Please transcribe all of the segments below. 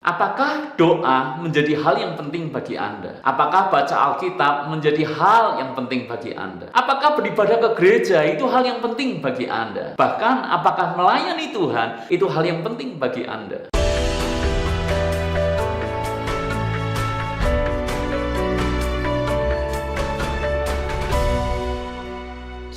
Apakah doa menjadi hal yang penting bagi Anda? Apakah baca Alkitab menjadi hal yang penting bagi Anda? Apakah beribadah ke gereja itu hal yang penting bagi Anda? Bahkan apakah melayani Tuhan itu hal yang penting bagi Anda?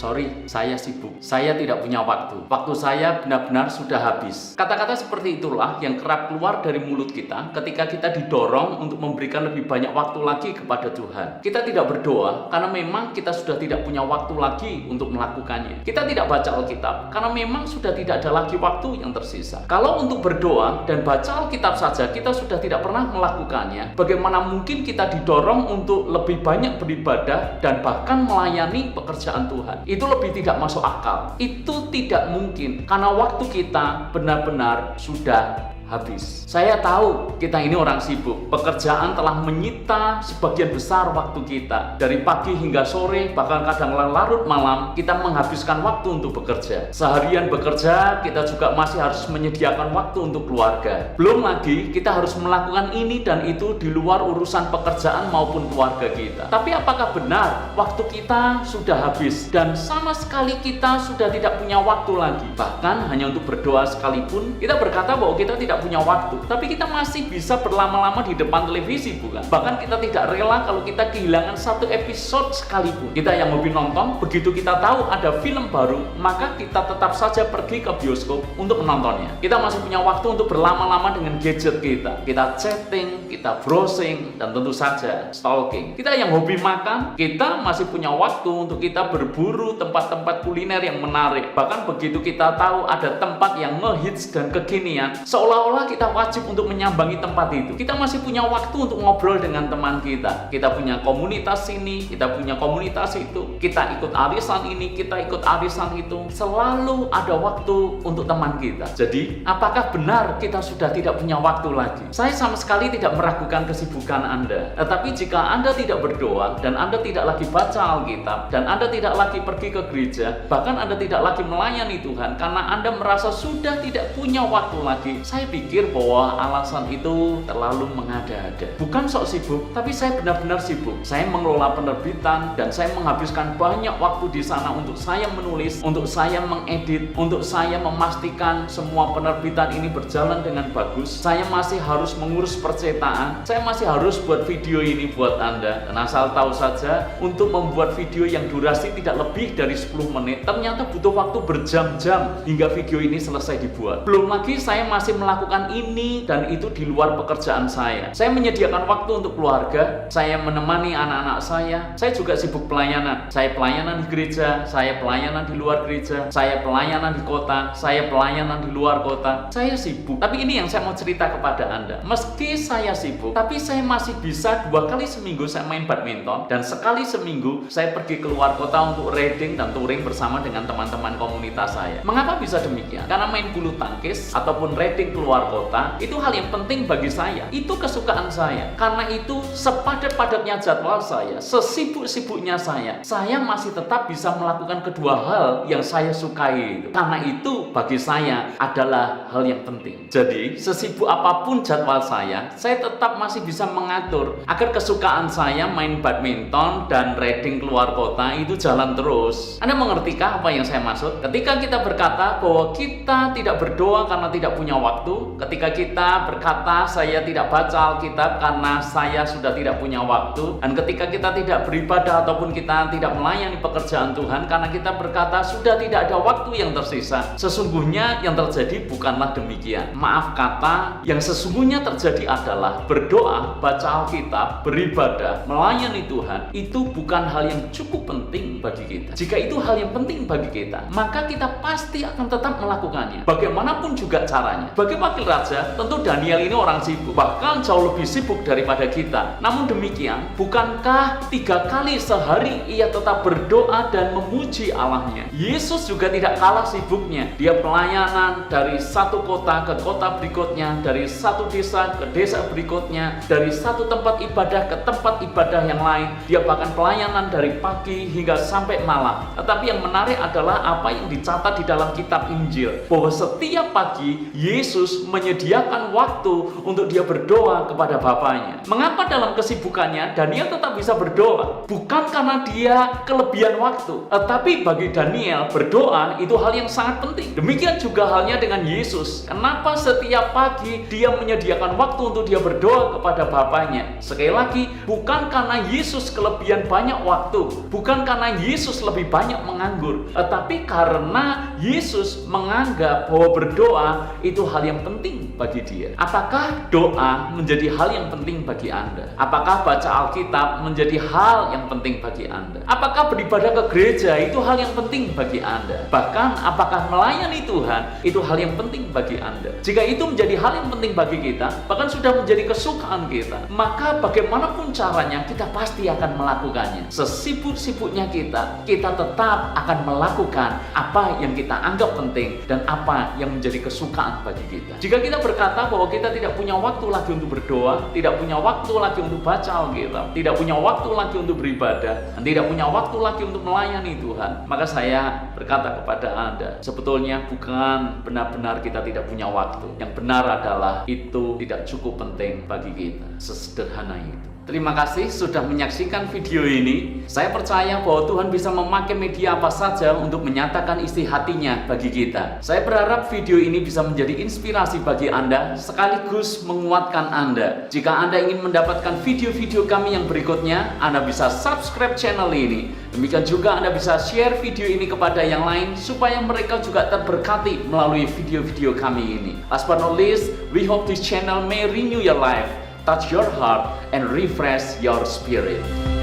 Sorry, saya sibuk. Saya tidak punya waktu. Waktu saya benar-benar sudah habis. Kata-kata seperti itulah yang kerap keluar dari mulut kita ketika kita didorong untuk memberikan lebih banyak waktu lagi kepada Tuhan. Kita tidak berdoa karena memang kita sudah tidak punya waktu lagi untuk melakukannya. Kita tidak baca Alkitab karena memang sudah tidak ada lagi waktu yang tersisa. Kalau untuk berdoa dan baca Alkitab saja kita sudah tidak pernah melakukannya, bagaimana mungkin kita didorong untuk lebih banyak beribadah dan bahkan melayani pekerjaan Tuhan? Itu lebih tidak masuk akal. Itu tidak mungkin karena waktu kita benar-benar sudah habis. Saya tahu kita ini orang sibuk. Pekerjaan telah menyita sebagian besar waktu kita. Dari pagi hingga sore, bahkan kadang larut malam, kita menghabiskan waktu untuk bekerja. Seharian bekerja, kita juga masih harus menyediakan waktu untuk keluarga. Belum lagi, kita harus melakukan ini dan itu di luar urusan pekerjaan maupun keluarga kita. Tapi apakah benar waktu kita sudah habis dan sama sekali kita sudah tidak punya waktu lagi? Bahkan hanya untuk berdoa sekalipun, kita berkata bahwa kita tidak punya waktu, tapi kita masih bisa berlama-lama di depan televisi, bukan? Bahkan kita tidak rela kalau kita kehilangan satu episode sekalipun. Kita yang hobi nonton, begitu kita tahu ada film baru, maka kita tetap saja pergi ke bioskop untuk menontonnya. Kita masih punya waktu untuk berlama-lama dengan gadget kita. Kita chatting, kita browsing, dan tentu saja stalking. Kita yang hobi makan, kita masih punya waktu untuk kita berburu tempat-tempat kuliner yang menarik. Bahkan begitu kita tahu ada tempat yang ngehits dan kekinian, seolah-olah kita wajib untuk menyambangi tempat itu. Kita masih punya waktu untuk ngobrol dengan teman kita. Kita punya komunitas ini, kita punya komunitas itu. Kita ikut arisan ini, kita ikut arisan itu. Selalu ada waktu untuk teman kita. Jadi, apakah benar kita sudah tidak punya waktu lagi? Saya sama sekali tidak meragukan kesibukan Anda. Tetapi jika Anda tidak berdoa dan Anda tidak lagi baca Alkitab dan Anda tidak lagi pergi ke gereja, bahkan Anda tidak lagi melayani Tuhan karena Anda merasa sudah tidak punya waktu lagi, saya pikir bahwa alasan itu terlalu mengada-ada. Bukan sok sibuk, tapi saya benar-benar sibuk. Saya mengelola penerbitan dan saya menghabiskan banyak waktu di sana untuk saya menulis, untuk saya mengedit, untuk saya memastikan semua penerbitan ini berjalan dengan bagus. Saya masih harus mengurus percetakan. Saya masih harus buat video ini buat Anda. Dan asal tahu saja, untuk membuat video yang durasi tidak lebih dari 10 menit, ternyata butuh waktu berjam-jam hingga video ini selesai dibuat. Belum lagi saya masih melakukan ini dan itu di luar pekerjaan saya. Saya menyediakan waktu untuk keluarga, saya menemani anak-anak saya juga sibuk pelayanan. Saya pelayanan di gereja, saya pelayanan di luar gereja, saya pelayanan di kota, saya pelayanan di luar kota. Saya sibuk. Tapi ini yang saya mau cerita kepada Anda. Meski saya sibuk, tapi saya masih bisa 2 kali seminggu saya main badminton dan sekali seminggu saya pergi keluar kota untuk riding dan touring bersama dengan teman-teman komunitas saya. Mengapa bisa demikian? Karena main bulu tangkis ataupun riding keluar kota itu hal yang penting bagi saya. Itu kesukaan saya. Karena itu sepadat-padatnya jadwal saya, sesibuk-sibuknya saya masih tetap bisa melakukan kedua hal yang saya sukai itu. Karena itu bagi saya adalah hal yang penting. Jadi sesibuk apapun jadwal saya tetap masih bisa mengatur agar kesukaan saya main badminton dan riding keluar kota itu jalan terus. Anda mengertikah apa yang saya maksud? Ketika kita berkata bahwa kita tidak berdoa karena tidak punya waktu, ketika kita berkata saya tidak baca Alkitab karena saya sudah tidak punya waktu, dan ketika kita tidak beribadah ataupun kita tidak melayani pekerjaan Tuhan karena kita berkata sudah tidak ada waktu yang tersisa, sesungguhnya yang terjadi bukanlah demikian. Maaf kata, yang sesungguhnya terjadi adalah berdoa, baca Alkitab, beribadah, melayani Tuhan itu bukan hal yang cukup penting bagi kita. Jika itu hal yang penting bagi kita, maka kita pasti akan tetap melakukannya bagaimanapun juga caranya. Bagi wakil raja, tentu Daniel ini orang sibuk, bahkan jauh lebih sibuk daripada kita. Namun demikian, bukankah 3 kali sehari ia tetap berdoa dan memuji Allahnya? Yesus juga tidak kalah sibuknya. Dia pelayanan dari satu kota ke kota berikutnya, dari satu desa ke desa berikutnya, dari satu tempat ibadah ke tempat ibadah yang lain. Dia bahkan pelayanan dari pagi hingga sampai malam. Tetapi yang menarik adalah apa yang dicatat di dalam kitab Injil, bahwa setiap pagi Yesus menyediakan waktu untuk dia berdoa kepada Bapaknya. Mengapa dalam kesibukannya Daniel tetap bisa berdoa? Bukan karena dia kelebihan waktu, tetapi bagi Daniel berdoa itu hal yang sangat penting. Demikian juga halnya dengan Yesus. Kenapa setiap pagi dia menyediakan waktu untuk dia berdoa kepada Bapaknya? Sekali lagi, bukan karena Yesus kelebihan banyak waktu, bukan karena Yesus lebih banyak menganggur, tetapi karena Yesus menganggap bahwa berdoa itu hal yang penting bagi dia. Apakah doa menjadi hal yang penting bagi Anda? Apakah baca Alkitab menjadi hal yang penting bagi Anda? Apakah beribadah ke gereja itu hal yang penting bagi Anda? Bahkan apakah melayani Tuhan itu hal yang penting bagi Anda? Jika itu menjadi hal yang penting bagi kita, bahkan sudah menjadi kesukaan kita, maka bagaimanapun caranya kita pasti akan melakukannya. Sesibuk-sibuknya kita tetap akan melakukan apa yang kita anggap penting dan apa yang menjadi kesukaan bagi kita. Jika kita berkata bahwa kita tidak punya waktu lagi untuk berdoa, tidak punya waktu lagi untuk baca Alkitab, tidak punya waktu lagi untuk beribadah, dan tidak punya waktu lagi untuk melayani Tuhan, maka saya berkata kepada Anda, sebetulnya bukan benar-benar kita tidak punya waktu. Yang benar adalah itu tidak cukup penting bagi kita. Sesederhana itu. Terima kasih sudah menyaksikan video ini. Saya percaya bahwa Tuhan bisa memakai media apa saja untuk menyatakan isi hatinya bagi kita. Saya berharap video ini bisa menjadi inspirasi bagi Anda, sekaligus menguatkan Anda. Jika Anda ingin mendapatkan video-video kami yang berikutnya, Anda bisa subscribe channel ini. Demikian juga Anda bisa share video ini kepada yang lain, supaya mereka juga terberkati melalui video-video kami ini. Last but not least, we hope this channel may renew your life, touch your heart, and refresh your spirit.